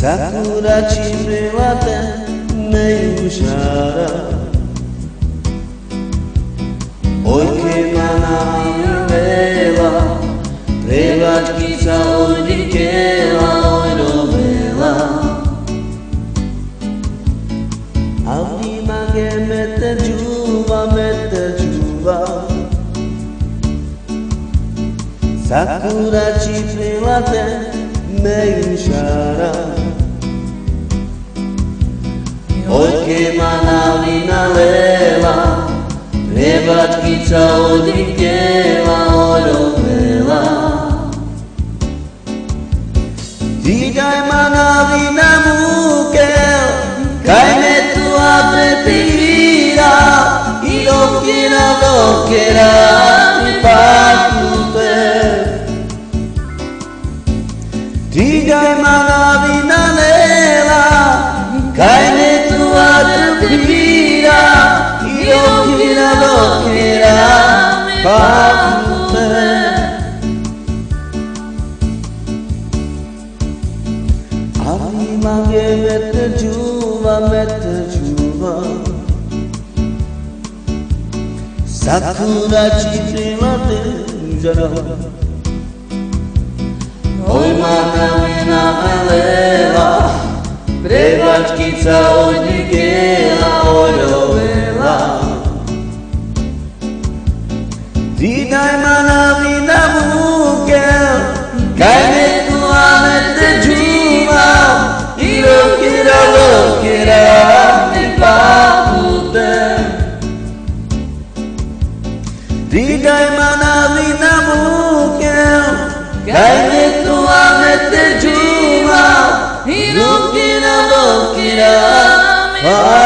Sakura chimrewate meyushara Oike mana vela Revat kisa odikela oiro vela Avdi mange mete juba Sakura chimrewate meyushara Oike mana vela Revat kisa odikela oiro vela Didai mana vina mukel Kaime tu apretira Ilokira lokera mi patute Didai mana vina lela Kaime tu apretira Ilokira lokera mi patute Avi mange mette juba Sakura chimrewate jara Oi mana vina vela Prevat kisa odikela oiro vela Didai mana vina mukel Kaime tua mette juba Ilokira lokira mi patute Didai mana vina mukel Kaime tua mette juba Ilokira lokira mi patute